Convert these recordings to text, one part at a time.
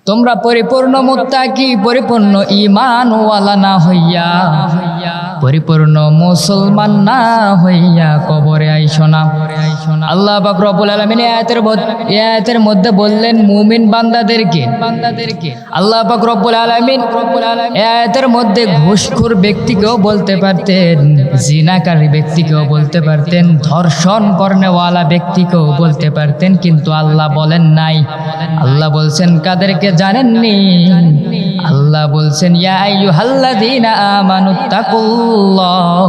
তোমরা পরিপূর্ণ মুত্তাকি পরিপূর্ণ ঈমানওয়ালা না হইয়া পরিপূর্ণ মুসলমান না হইয়া কবরে আইসো না। আল্লাহ পাক রব্বুল আলামিন আয়াতের মধ্যে বললেন মুমিন বান্দাদেরকে আল্লাহ পাক রব্বুল আলামিন আয়াতের মধ্যে ঘুষখোর ব্যক্তিকেও বলতে পারতেন, জিনাকারী ব্যক্তিকেও বলতে পারতেন, ধর্ষণ করনেওয়ালা ব্যক্তিকেও বলতে পারতেন, কিন্তু আল্লাহ বলেন নাই। আল্লাহ বলছেন কাদেরকে জানেননি? আল্লাহ বলছেন ইয়া আইয়ুহাল্লাযীনা আমানুত্তাকুল্লাহ।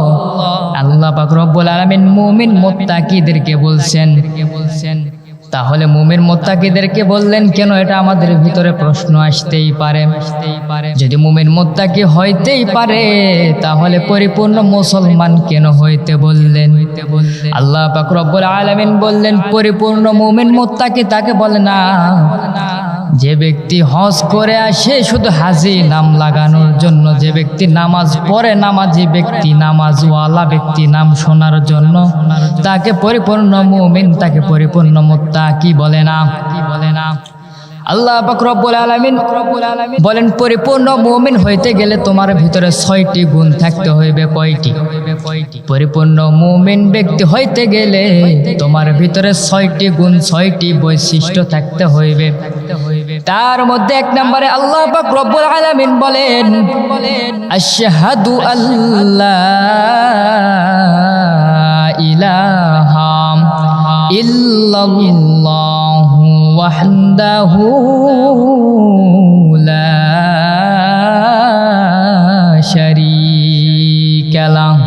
আল্লাহ পাক রব্বুল আলামিন মুমিন মুত্তাকিদেরকে বলছেন। তাহলে মুমিন মুত্তাকিদেরকে বললেন কেন? এটা আমাদের ভিতরে প্রশ্ন আসতেই পারে। যদি মুমিন মুত্তাকি হইতেই পারে তাহলে পরিপূর্ণ মুসলমান কেন হইতে বললেন? আল্লাহ পাক রব্বুল আলামিন বললেন পরিপূর্ণ মুমিন মুত্তাকি তাকে বলে না যে ব্যক্তি হজ করে আসে শুধু হাজি নাম লাগানোর জন্য, যে ব্যক্তি নামাজ পড়ে নামাজি ব্যক্তি, নামাজওয়ালা ব্যক্তি নাম শোনার জন্য, তাকে পরিপূর্ণ মুমিন, তাকে পরিপূর্ণ মুত্তাকি বলে না। আল্লাহ পাক রব্বুল আলামিন বলেন পরিপূর্ণ মুমিন হইতে গেলে তোমার ভিতরে 6টি গুণ থাকতে হইবে। কয়টি? পরিপূর্ণ মুমিন ব্যক্তি হইতে গেলে তোমার ভিতরে 6টি গুণ, 6টি বৈশিষ্ট্য থাকতে হইবে। তার মধ্যে 1 নম্বরে আল্লাহ পাক রব্বুল আলামিন বলেন আশহাদু আল্লা ইলাহা ইল্লাল্লাহু ওয়াহদাহু লা শারীকা লাহু।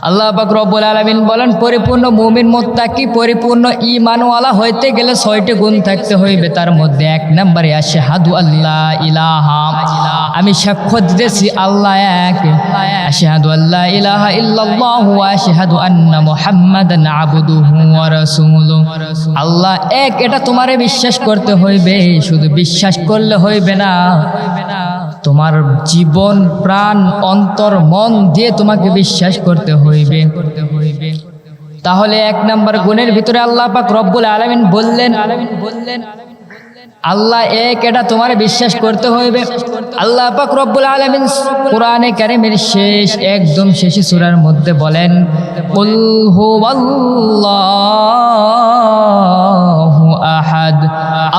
আল্লাহ পাক রব্বুল আলামিন বলেন পরিপূর্ণ মুমিন মুত্তাকি পরিপূর্ণ ঈমানওয়ালা হইতে গেলে 6টি গুণ থাকতে হইবে। তার মধ্যে 1 নম্বরে আশহাদু আল্লা ইলাহা, আমি সাক্ষ্য দিতেছি আল্লাহ এক। আশহাদু আল্লা ইলাহা ইল্লাল্লাহু ওয়া আশহাদু আন্না মুহাম্মাদান আবদুহু ওয়া রাসূলুহু। আল্লাহ এক, এটা তোমারে বিশ্বাস করতে হইবে। শুধু বিশ্বাস করলে হইবে না, তোমার জীবন প্রাণ অন্তর মন দিয়ে তোমাকে বিশ্বাস করতে হইবে। তাহলে 1 নম্বর গুণের ভিতরে আল্লাহ পাক রব্বুল আলামিন বললেন আল্লাহ এক, এটা তোমার বিশ্বাস করতে হইবে। আল্লাহ পাক রব্বুল আলামিন কোরআনে কারীমের একদম শেষে সূরার মধ্যে বলেন কুল হুয়াল্লাহু আহাদ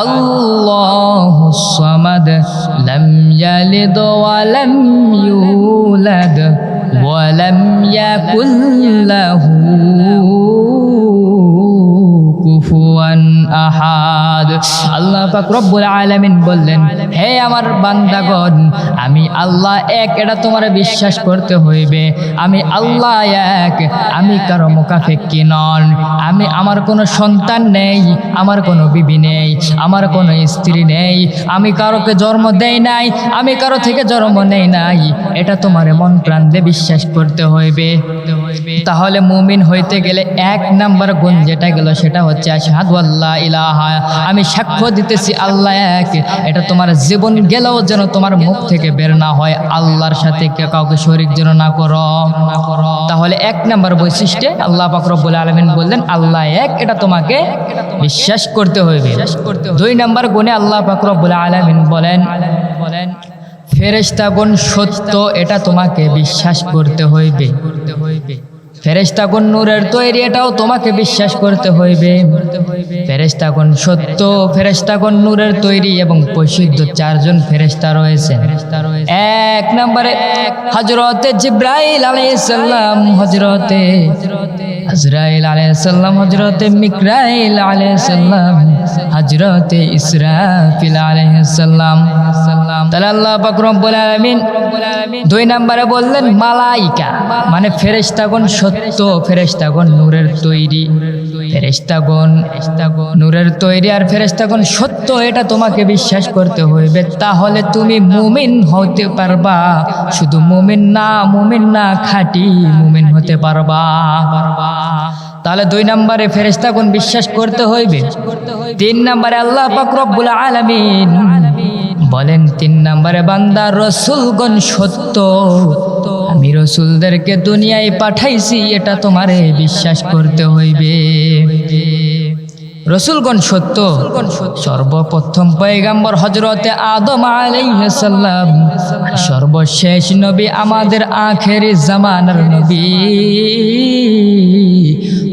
আল্লাহুস সামাদ লাম ইয়ালিদ ওয়া লাম ইউলাদ ওয়া লাম ইয়াকুল লাহু কুফুয়ান আহাদ। আল্লাহ পাক রব্বুল আলামিন বললেন হে আমার বান্দাগণ, আমি আল্লাহ এক, এটা তোমার বিশ্বাস করতে হইবে। আমি আল্লাহ এক, আমি কারো মুখাপেক্ষী নন। আমার কোনো সন্তান নেই, আমার কোনো বিবি নেই, আমার কোনো স্ত্রী নেই, আমি কারোকে জন্ম দেই নাই, আমি কারো থেকে জন্ম নেই নাই। এটা তোমার মন প্রাণ দিয়ে বিশ্বাস করতে হইবে। তাহলে মুমিন হইতে গেলে 1 নম্বর গুণ যেটা গেল সেটা হচ্ছে আশহাদু আল্লা ইলাহা, আমি সাক্ষ্য দিতেছি আল্লাহ এক। এটা তোমার জীবন গেলেও যেন তোমার মুখ থেকে বের না হয়, আল্লাহর সাথে কাউকে শরীক যেন না করো। তাহলে 1 নম্বর বৈশিষ্ট্যে আল্লাহ পাক রব্বুল আলামিন বললেন আল্লাহ এক, এটা তোমাকে বিশ্বাস করতে হইবে। 2 নম্বর গুণে আল্লাহ পাক রব্বুল আলামিন বলেন ফেরেশতাগণ সত্য, এটা তোমাকে বিশ্বাস করতে হইবে। ফেরেশতাগণ নূরের তৈরি, এটাও তোমাকে বিশ্বাস করতে হইবে। ফেরেশতাগণ সত্য, ফেরেশতাগণ নূরের তৈরি এবং পরিশুদ্ধ 4 জন ফেরেশতা রয়েছে। 1 নম্বরে হযরতে জিবরাইল আলাইহিস সালাম, হযরতে আজরাইল আলাইহিস সালাম, হযরতে মিকরাইল আলাইহিস সালাম, হযরতে ইসরাফিল আলাইহিস সালাম। তাহলে আল্লাহ পাক রব্বুল আলামিন 2 নম্বরে বললেন মালাইকা, মানে ফেরেশতাগণ সত্য, ফেরেশতাগণ নূরের তৈরি, ফেরেশতাগণ নূরের তৈরি আর ফেরেশতাগণ সত্য, এটা তোমাকে বিশ্বাস করতে হইবে। তাহলে তুমি মুমিন হতে পারবা। শুধু মুমিন না খাঁটি মুমিন হতে পারবা। তাহলে 2 নম্বরে ফেরেশতাগণ বিশ্বাস করতে হইবে। 3 নম্বরে আল্লাহ পাক রব্বুল আলামিন বলেন 3 নম্বরে বান্দা রাসূলগণ সত্য, আমি রাসূলদেরকে দুনিয়ায় পাঠাইছি, এটা তোমারে বিশ্বাস করতে হইবে। রসুলগণ সত্য, সর্বপ্রথম পয়গাম্বর হযরতে আদম আলাইহিস সালাম, সর্বশেষ নবী আমাদের আখেরি জামানার নবী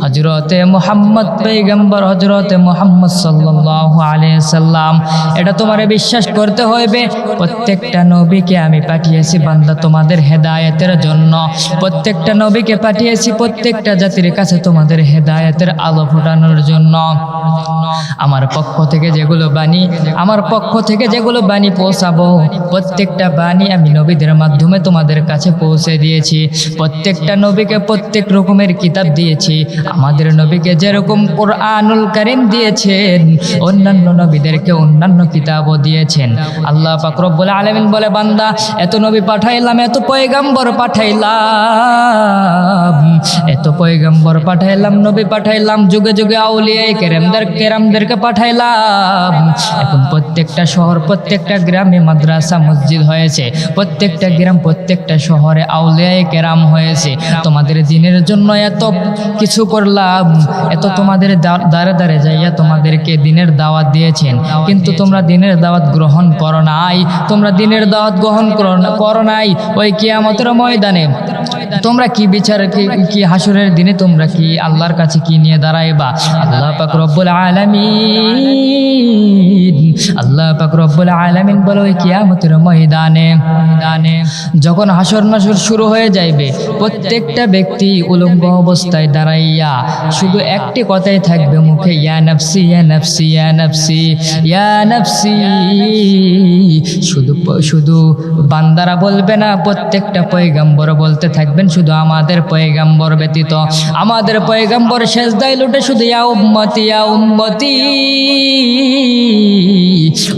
হযরতে মুহাম্মদ পয়গম্বর, হযরতে মুহাম্মদ সাল্লাল্লাহু আলাইহি সাল্লাম। এটা তোমারে বিশ্বাস করতে হইবে। প্রত্যেকটা নবীকে আমি পাঠিয়েছি বান্দা তোমাদের হেদায়েতের জন্য। প্রত্যেকটা নবীকে পাঠিয়েছি প্রত্যেকটা জাতির কাছে তোমাদের হেদায়েতের আলো ফোটানোর জন্য। আমার পক্ষ থেকে যেগুলো বাণী পৌঁছাবো, প্রত্যেকটা বাণী আমি নবীদের মাধ্যমে তোমাদের কাছে পৌঁছে দিয়েছি। প্রত্যেকটা নবীকে প্রত্যেক রকমের কিতাব দিয়েছি। আমাদের নবীকে যেরকম কোরআনুল কারীম দিয়েছেন, অন্যান্য নবীদেরকে অন্যান্য কিতাবও দিয়েছেন। আল্লাহ পাক রব্বুল আলামিন বলে, বান্দা এত নবী পাঠাইলাম, এত পয়গম্বর পাঠাইলাম, এত পয়গম্বর পাঠাইলাম, নবী পাঠাইলাম, যুগে যুগে আউলিয়া কেরামদেরকে পাঠাইলাম। এখন প্রত্যেকটা শহর, প্রত্যেকটা গ্রামে মাদ্রাসা মসজিদ হয়েছে, প্রত্যেকটা গ্রাম, প্রত্যেকটা শহরে আউলিয়া কেরাম হয়েছে। তোমাদের দিনের জন্য এত কিছু করলাম, এত তোমাদের দ্বারে দ্বারে যাইয়া তোমাদেরকে দিনের দাওয়াত দিয়েছেন, কিন্তু তোমরা দিনের দাওয়াত গ্রহণ করো নাই। তোমরা দিনের দাওয়াত গ্রহণ করো নাই। ওই কিয়ামতের ময়দানে তোমরা কি বিচার, কি হাসরের দিনে তোমরা কি আল্লাহর কাছে কি নিয়ে দাঁড়াইবা? আল্লাহ পাক রব্বুল আলামিন বলে, ওই কিয়ামতের ময়দানে যখন হাসর নাসর শুরু হয়ে যাইবে, প্রত্যেকটা ব্যক্তি উলঙ্গ অবস্থায় দাঁড়াইয়া শুধু একটি কথাই থাকবে মুখে, ইয়া নাফসি ইয়া নাফসি ইয়া নাফসি ইয়া নাফসি। শুধু বান্দারা বলবে না, প্রত্যেকটা পয়গম্বর বলতে থাকবেন, শুধু আমাদের পয়গম্বর ব্যতীত। আমাদের পয়গম্বর সেজদায় লুটে শুধু ইয়া উম্মতি ইয়া উম্মতি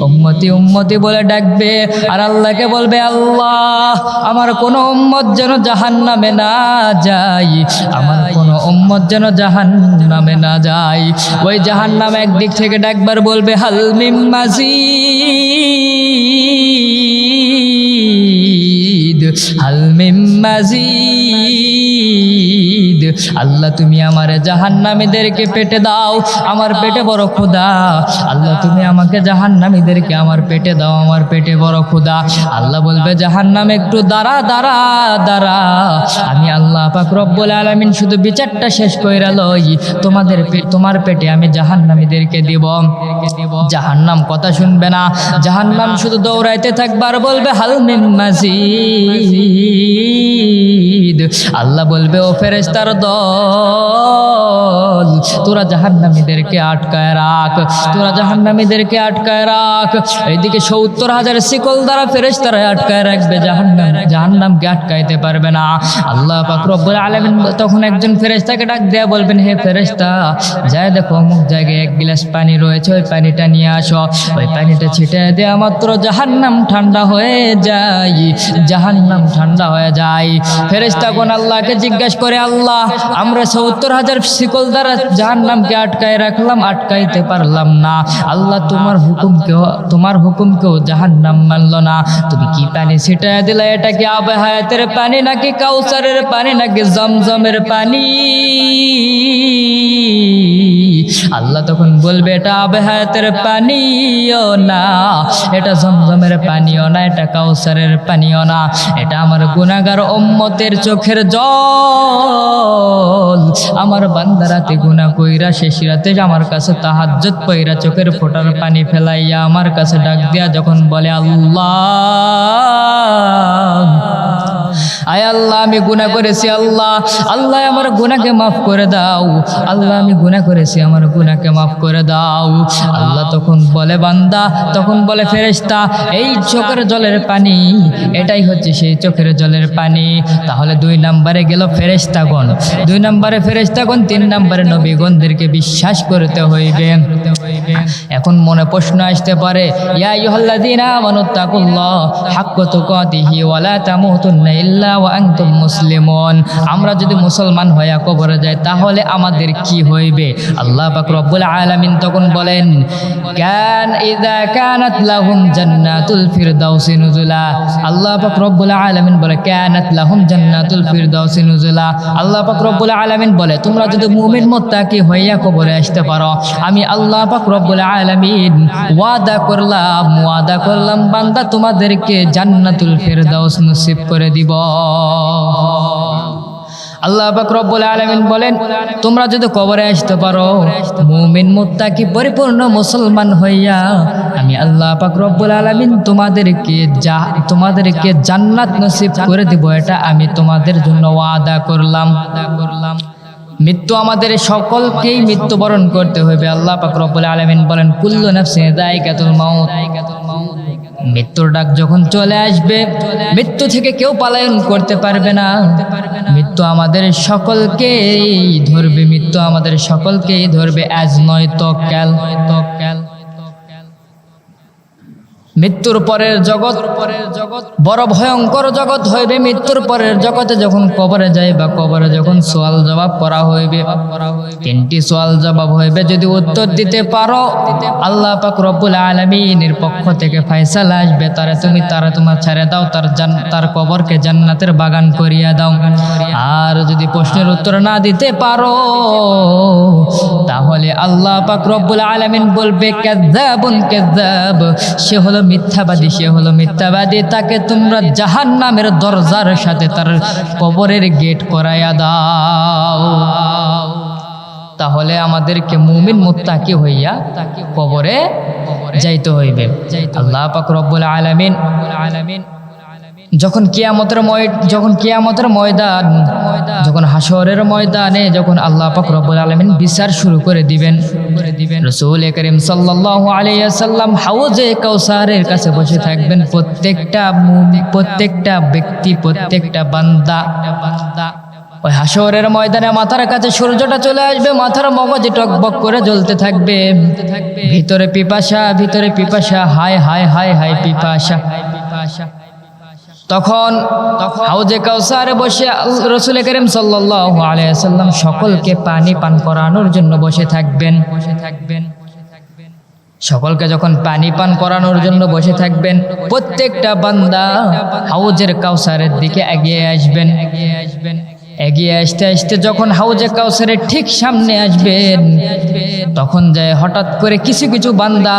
উম্মতি উম্মতি বলে ডাকবে, আর আল্লাহকে বলবে, আল্লাহ আমার কোনো উম্মত যেন জাহান্নামে না যায়, আমার কোনো উম্মত যেন জাহান্নামে না যায়। ওই জাহান্নাম একদিক থেকে ডাকবার বলবে, হাল মিম মাজিদ, হাল মিম মাজিদ। আল্লাহ তুমি আমার জাহান্নামীদেরকে পেটে দাও, আমার পেটে বড় ক্ষুধা। আল্লাহ তুমি আমাকে জাহান্নামীদেরকে আমার পেটে দাও, আমার পেটে বড় ক্ষুধা। আল্লাহ বলবে, জাহান্নাম একটু দাঁড়া দাঁড়া দাঁড়া, আমি আল্লাহ পাক রব্বুল আলামিন শুধু বিচারটা শেষ কইরা লই, তোমার পেটে আমি জাহান্নামীদেরকে দিব। জাহান্নাম কথা শুনবে না, জাহান্নাম শুধু দৌড়াইতে থাকবে আর বলবে, হাল মিন মাজিদ। আল্লাহ বলবে, ও ফেরেশতার দল, তোরা জাহান্নামীদেরকে আটকায় রাখ, তোরা জাহান্নামীদেরকে আটকায় রাখ। এইদিকে ৭০,০০০ শিকল দ্বারা ফেরেশতারা আটকায় রাখবে, জাহান্নামকে আটকাইতে পারবে না। আল্লাহ পাক রব্বুল আলামিন তখন একজন ফেরেশতাকে ডাক দেয়া বলবেন, হে ফেরেশতা, যায় দেখো অমুক জায়গায় এক গিলাস পানি রয়েছে, ওই পানিটা নিয়ে আসো। ওই পানিটা ছিটিয়ে দেয়া মাত্র জাহান্নাম ঠান্ডা হয়ে যায়, জাহান্নাম ঠান্ডা হয়ে যায়। ফেরেশতাগণ আল্লাহকে জিজ্ঞাসা করে, আল্লাহ আমরা ৭০,০০০ শিকল দ্বারা জাহান্নামকে আটকায় রাখলাম, আটকাইতে পারলাম না। আল্লাহ তোমার হুকুমকেও জাহান্নাম মানল না। তুমি কি পানি ছিটায় দিলা? এটা কি আবে হায়াতের পানি নাকি কাউসারের পানি নাকি জমজমের পানি? আল্লাহ তখন বলবে, এটা আবে হায়াতের পানিও না, এটা জমজমের পানিও না, এটা কাউসারের পানিও না, এটা আমার গুনাহগার উম্মতের চোখের জল। আমার বান্দা রাতে গুনাহ কইরা শেষ রাতে আমার কাছে তাহাজ্জুদ পইরা চোখের ফোঁটার পানি ফেলাইয়া আমার কাছে ডাক দিয়া যখন বলে, আল্লাহ আয় আল্লাহ আমি গুনাহ করেছি, আল্লাহ আল্লাহ আমার গুনাহকে মাফ করে দাও, আল্লাহ আমি গুনাহ করেছি, আমার গুনাহকে মাফ করে দাও। আল্লাহ তখন বলে, বান্দা, তখন বলে ফেরেশতা, এই চোখের জলের পানি, এটাই হচ্ছে সেই চোখের জলের পানি। তাহলে ২ নম্বরে গেল ফেরেশতাগণ, ২ নম্বরে ফেরেশতাগণ, ৩ নম্বরে নবীগণদেরকে বিশ্বাস করতে হইবে। এখন মনে প্রশ্ন আসতে পারে, ইয়া আইয়ুহাল্লাযীনা আমানুত্তাকুল্লাহ হাক্কা তুকাতিহি ওয়া লা তামুতুন্না ইল্লা ওয়া আনতুম মুসলিমুন, আমরা যদি মুসলমান হইয়া কবরে যাই তাহলে আমাদের কি হইবে? আল্লাহ পাক রব্বুল আলামিন তখন বলেন, কান ইযা কানাত লাহুম জান্নাতুল ফিরদাউসি নুজুলা। আল্লাহ পাক রব্বুল আলামিন বলে, কানাত লাহুম জান্নাতুল ফিরদাউসি নুজুলা। আল্লাহ পাক রব্বুল আলামিন বলে, তোমরা যদি মুমিন মুত্তাকি হইয়া কবরে আসতে পারো, আমি আল্লাহ পাক রব্বুল আলামিন ওয়াদা করলাম বান্দা তোমাদেরকে জান্নাতুল ফিরদাউস নসিব করে দিব। আল্লাহ পাক রব্বুল আলামিন বলেন, তোমরা যদি কবরে আসতে পারো মুমিন মুত্তাকি পরিপূর্ণ মুসলমান হইয়া, আমি আল্লাহ পাক রব্বুল আলামিন তোমাদেরকে জান্নাত নসিব করে দিব। এটা আমি তোমাদের জন্য ওয়াদা করলাম। মৃত্যু আমাদের সকলকেই মৃত্যুবরণ করতে হবে। আল্লাহ পাক রব্বুল আলামিন বলেন, কুল্লু নাফসিন যায়িকাতুল মাউত। মৃত্যুর ডাক যখন চলে আসবে, মৃত্যু থেকে কেউ পলায়ন করতে পারবে না। মৃত্যু আমাদের সকলকেই ধরবে, মৃত্যু আমাদের সকলকেই ধরবে, আজ নয় তো কাল। মৃত্যুর পরের জগৎ বড় ভয়ঙ্কর জগৎ হইবে। মৃত্যুর পরের জগতে যখন কবরে যাই বা কবরে যখন সওয়াল জবাব করা হইবে, তিনটি সওয়াল জবাব হইবে। যদি উত্তর দিতে পারো, আল্লাহ পাক রব্বুল আলামিনের পক্ষ থেকে ফয়সালা আসবে, তোমার ছেড়ে দাও, তার কবরকে জান্নাতের বাগান করিয়া দাও। আর যদি প্রশ্নের উত্তর না দিতে পারো, তাহলে আল্লাহ পাক রব্বুল আলামিন বলবে, কাযযাবুন কাযযাব, সে হলো মিথ্যাবাদী, তাকে তোমরা জাহান্নামের দরজার সাথে তার কবরের গেট করাইয়া দাও। তাহলে আমাদেরকে মুমিন মুত্তাকি হইয়া কবরে যাইতে হইবে। আল্লাহ পাক রব্বুল আলামিন যখন কিয়ামতের ময়দান, যখন হাশরের ময়দানে যখন আল্লাহ পাক রব্বুল আলামিন বিচার শুরু করে দিবেন, রাসূল করিম সাল্লাল্লাহু আলাইহি ওয়াসাল্লাম হাউজে কাউসারের কাছে বসে থাকবেন। প্রত্যেকটা ব্যক্তি, প্রত্যেকটা বান্দা ওই হাশরের ময়দানে মাথার কাছে সূর্যটা চলে আসবে, মাথার মগজ টকবক করে জ্বলতে থাকবে। ভিতরে পিপাসা, হায় হায় হায় হায় পিপাসা। তখন হাউজে কাউসারে বসে রাসূল করিম সাল্লাল্লাহু আলাইহি ওয়াসাল্লাম সকলকে পানি পান করানোর জন্য বসে থাকবেন। সকলকে যখন পানি পান করানোর জন্য বসে থাকবেন, প্রত্যেকটা বান্দা হাউজের কাউসারের দিকে এগিয়ে আসবেন। এগিয়ে আসতে আসতে যখন হাউজে কাউসারের ঠিক সামনে আসবেন, তখন যায় হঠাৎ করে কিছু বান্দা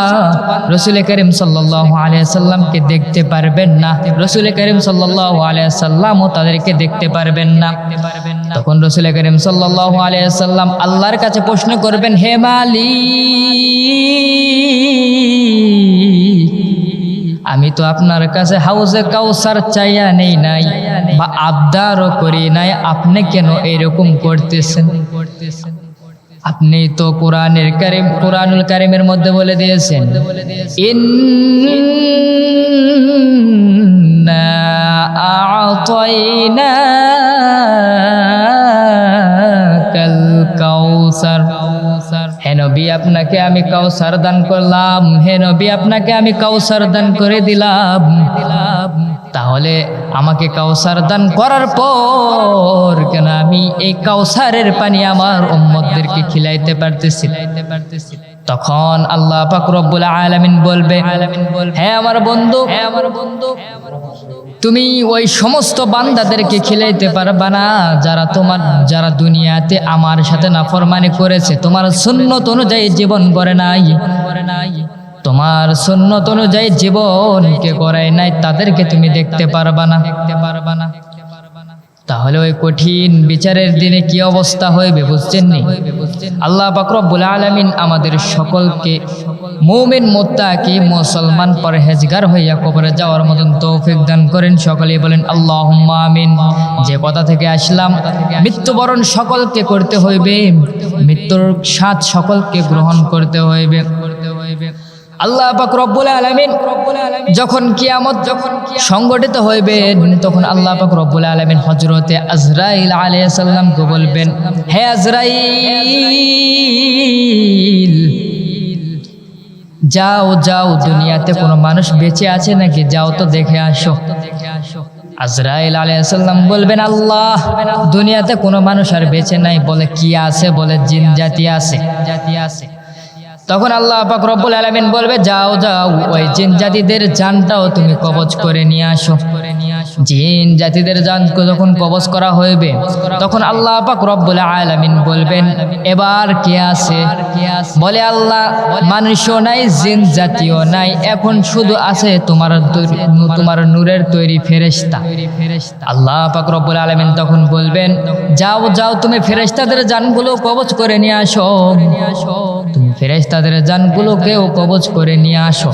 রাসূল করিম সাল্লাল্লাহু আলাইহি ওয়াসাল্লামকে দেখতে পারবেন না। রাসূল করিম সাল্লাল্লাহু আলাইহি ওয়াসাল্লামও তাদেরকে দেখতে পারবেন না। তখন রাসূল করিম সাল্লাল্লাহু আলাইহি ওয়াসাল্লাম আল্লাহর কাছে প্রশ্ন করবেন, হে মালিক, আমি তো আপনার কাছে হাউজে কাউসার চাইয়া নেই নাই বা আবদারও করি নাই, আপনি কেন এরকম করতেছেন? আপনি তো কোরআনুল কারীমের মধ্যে বলে দিয়েছেন, ইন্না আ'তাইনাকাল কাউসার। হে নবী, আপনাকে আমি কাউসার দান করলাম, হে নবী, আপনাকে আমি কাউসার দান করে দিলাম। তাহলে আমাকে কাউসার দান করার পর কেন আমি এই কাউসারের পানি আমার উম্মতদেরকে খিলাইতে পারতেছি? তখন আল্লাহ পাক রব্বুল আলামিন বলবে, হে আমার বন্ধু, তুমি ওই সমস্ত বান্দাদেরকে খিলাইতে পারবা না যারা দুনিয়াতে আমার সাথে নাফরমানি করেছে, তোমার সুন্নত অনুযায়ী জীবন করে নাই, তোমার সুন্নত অনুযায়ী জীবনকে করায় নাই, তাদেরকে তুমি দেখতে পারবা না। তাহলে ওই কঠিন বিচারের দিনে কি অবস্থা হইবে বুঝছেন নি? আল্লাহ পাক রব্বুল আলামিন আমাদের সকলকে মুমিন মুত্তাকি মুসলমান পরহেজগার হইয়া কবরে যাওয়ার মতন তৌফিক দান করেন। সকলেই বলেন আল্লাহুম্মা আমিন। যে কথা থেকে আসলাম, মৃত্যুবরণ সকলকে করতে হইবে, মৃত্যুর স্বাদ সকলকে গ্রহণ করতে হইবে। আল্লাহ পাক রব্বুল আলামিন যখন কিয়ামত সংগঠিত হইবে, তখন আল্লাহ পাক রব্বুল আলামিন হযরতে আজরাইল আলাইহিস সালামকে বলবেন, হে আজরাইল, যাও দুনিয়াতে কোনো মানুষ বেঁচে আছে নাকি, যাও তো দেখে আসো। আজরাইল আলাইহিস সালাম বলবেন আল্লাহ দুনিয়াতে কোনো মানুষ আর বেঁচে নাই। বলে কি আছে? বলে জিন জাতি আছে। তখন আল্লাহ পাক রব্বুল আলামিন বলবে যাও যাও ওই জিন জাতিদের জানটাও তুমি কবজ করে নিয়ে আসো। জিন জাতিদের জান যখন কবজ করা হইবে তখন আল্লাহ পাক রব্বুল আলামিন বলবেন এবার কে আছে? বলে আল্লাহ মানুষও নাই জিন জাতিও নাই, এখন শুধু আছে তোমার নূরের তৈরি ফেরেশতা। আল্লাহ পাক রব্বুল আলামিন তখন বলবেন যাও যাও তুমি ফেরেশতাদের জানগুলো কবজ করে নিয়ে আসো। তুমি ফেরেশতাদের জানগুলোকেও কবজ করে নিয়ে আসো।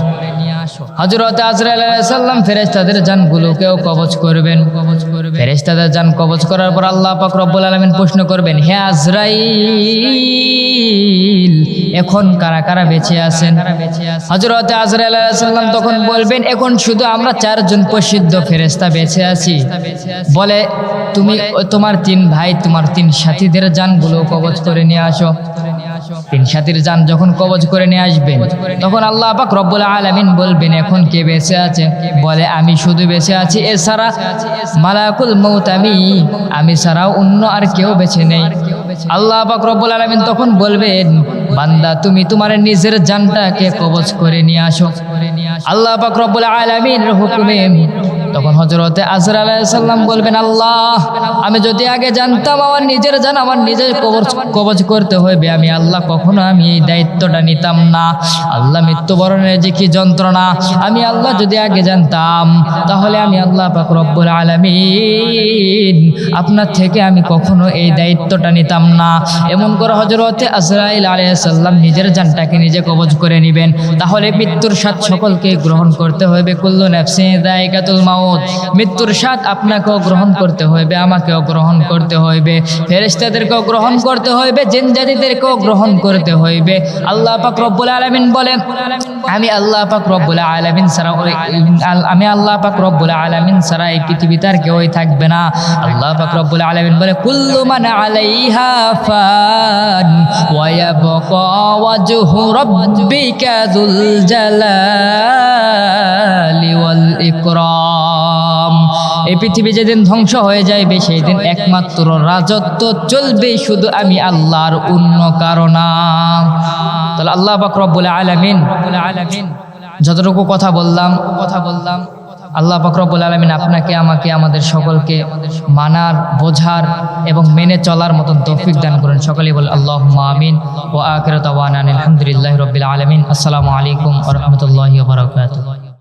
হযরত আজরাইল আলাইহিস সালাম ফেরেশতাদের জানগুলোকেও কবজ করবেন। ফেরেশতাদের জান কবজ করার পর আল্লাহ পাক রব্বুল আলামিন প্রশ্ন করবেন হে আজরাইল এখন কারা কারা বেঁচে আছেন? হযরত আজরাইল আলাইহিস সালাম তখন বলবেন এখন শুধু আমরা 4 জন প্রসিদ্ধ ফেরেশতা বেঁচে আছি। বলে তুমি তোমার 3 ভাই তোমার 3 সাথীদের জানগুলো কবজ করে নিয়ে আসো। 3 সাথীর জান যখন কবজ করে নিয়ে আসবেন তখন আল্লাহ পাক রব্বুল আলামিন বলবেন এখন কে বেঁচে আছে? বলে আমি শুধু বেঁচে আছি, এছাড়া মালাকুল মউত আমি ছাড়াও অন্য আর কেউ বেঁচে নেই। আল্লাহ পাক রব্বুল আলামিন তখন বলবেন বান্দা তুমি তোমার নিজের জানটাকে কবজ করে নিয়ে আসো। আল্লাহ পাক রব্বুল আলামিনের হুকুমে তখন হযরতে আজরাইল আলাইহিস সালাম বলবেন আল্লাহ আমি যদি আগে জানতাম আমার নিজের জান আমার নিজের কবজ করতে হইবে আমি আল্লাহ কখনো আমি এই দায়িত্বটা নিতাম না। আল্লাহ মৃত্যুবরণের যে কি যন্ত্রণা আমি আল্লাহ যদি আগে জানতাম তাহলে আমি আল্লাহ পাক রব্বুল আলামিন আপনার থেকে আমি কখনো এই দায়িত্বটা নিতাম না। এমন করে হযরতে আজরাইল আলাইহিস সালাম নিজের জানটাকে নিজে কবজ করে নেবেন। তাহলে মৃত্যুর স্বাদ সকলকে গ্রহণ করতে হইবে। কুল্লু নাফসিন যায়িকাতুল মাউত, মৃত্যুর স্বাদ আপনাকেও গ্রহণ করতে হইবে, আমাকেও গ্রহণ করতে হইবে, ফেরেশতাদেরকেও গ্রহণ করতে হইবে, জিন জাতিদেরকেও গ্রহণ করতে হইবে। আল্লাহ পাক রব্বুল আলামিন বলেন আমি আল্লাহ পাক রব্বুল আলামিন ছাড়া এই পৃথিবীতে আর কেউই থাকবে না। আল্লাহ পাক রব্বুল আলামিন বলে কুল্লু মান আলাইহা ফান ওয়া ইয়াবকা ওয়াজহু রাব্বিকা যুল জালালি ওয়াল ইকরাম। এই পৃথিবী যেদিন ধ্বংস হয়ে যাবে সেই দিন একমাত্র রাজত্ব চলবে শুধু আমি আল্লাহর, অন্য কারণে। তাহলে আল্লাহ পাক রব্বুল আলামিন যতটুকু কথা বললাম আল্লাহ পাক রব্বুল আলামিন আপনাকে আমাকে আমাদের সকলকে মানার বোঝার এবং মেনে চলার মতন তৌফিক দান করুন। সকলেই বলে আল্লাহুম্মা আমিন। ওয়া আখিরু দাওয়ানা আলহামদুলিল্লাহি রাব্বিল আলামিন। আসসালামু আলাইকুম ওয়া রাহমাতুল্লাহি ওয়া বারাকাতুহু।